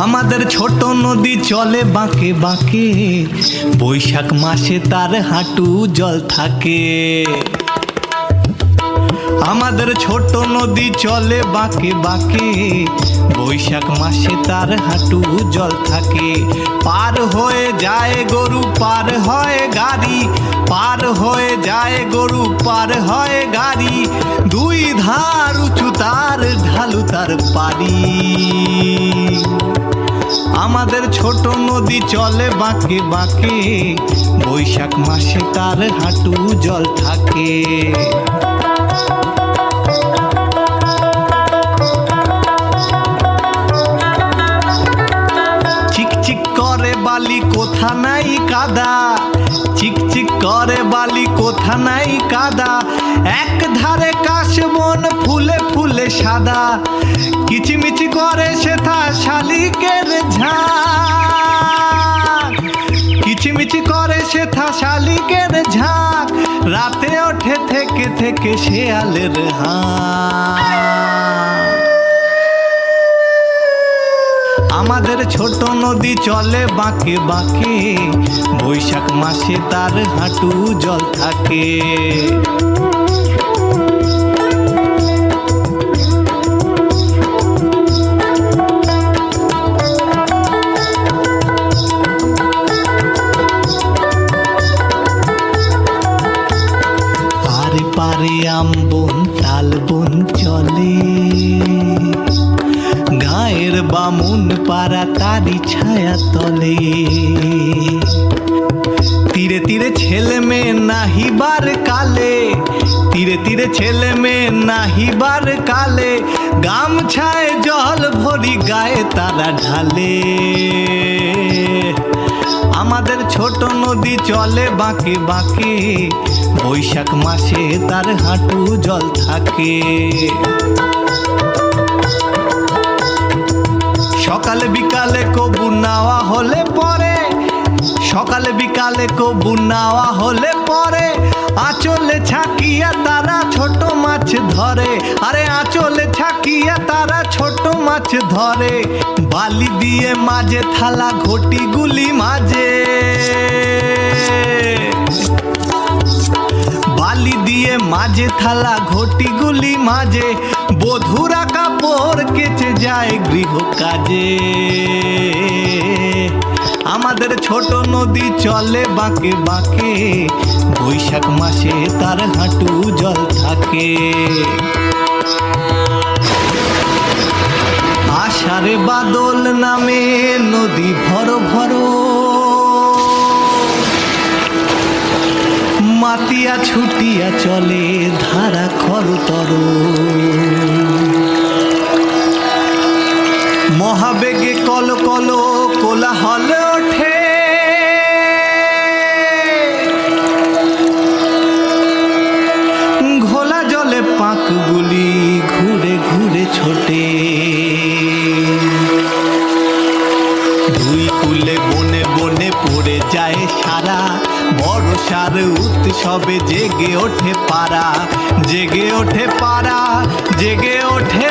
আমাদের ছোট নদী চলে বাঁকে বাঁকে, বৈশাখ মাসে তার হাঁটু জল থাকে। আমাদের ছোট নদী চলে বাঁকে বাঁকে, বৈশাখ মাসে তার হাঁটু জল থাকে। পার হয়ে যায় গরু পার হয় গাড়ি, পার হয়ে যায় গরু পার হয় গাড়ি, দুই ধার উঁচু তার ঢালু তার পারি। আমাদের ছোট নদী চলে বাঁকে বাঁকে, বৈশাখ মাসে তার হাঁটু জল থাকে। চিকচিক করে বালি কোথা নাই কাদা, চিকচিক করে বালি কোথা নাই কাদা, এক ধারে কাশবন ফুলে ফুলে সাদা, কিচিমিচি করে সেথা শালিকের ঝাঁক, কিচিমিচি করে সেথা শালিকের ঝাঁক, রাতে ওঠে থেকে থেকে শেয়ালের হাঁক। আমাদের ছোট নদী চলে বাঁকে বাঁকে, বৈশাখ মাসে তার হাঁটু জল থাকে। আরে পারে আমবন তালবন চলে, গায়ের বামুন পাড়া তারি ছায়া তলে, তীরে তীরে ছেলে মেয়ে নাহিবার কালে, তীরে তীরে ছেলে মেয়ে নাহিবার কালে, গামছায় জল ভরি গায়ে তারা ঢালে। আমাদের ছোট নদী চলে বাঁকে বাঁকে, বৈশাখ মাসে তার হাঁটু জল থাকে। সকালে বিকালে কবু নাওয়া হলে পরে, সকালে বিকালে কবু নাওয়া হলে পরে, আঁচলে ছাকিয়া তারা ছোট মাছ ধরে। আরে আঁচলে ছাকিয়া তারা ছোট মাছ ধরে, বালি দিয়ে মাঝে থালা ঘটি গুলি মাঝে, বালি দিয়ে মাঝে থালা ঘটি গুলি মাঝে, বধুরা কাপড় কেচে যায় গৃহ কাজে। আমাদের ছোট নদী চলে বাঁকে বাঁকে, বৈশাখ মাসে তার হাঁটু জল থাকে। আষাঢ়ে বাদল নামে নদী ভর ভর, মাতিয়া ছুটিয়া চলে ধারা খরতর, মহাবেগে কল কল কোলাহল ওঠে, ঘোলা জলে পাঁকগুলি ঘুরে ঘুরে ছোটে, দুই কুলে বনে বনে পড়ে যায় সারা, বর্ষার উৎসবে জেগে ওঠে পাড়া, জেগে ওঠে পাড়া, জেগে ওঠে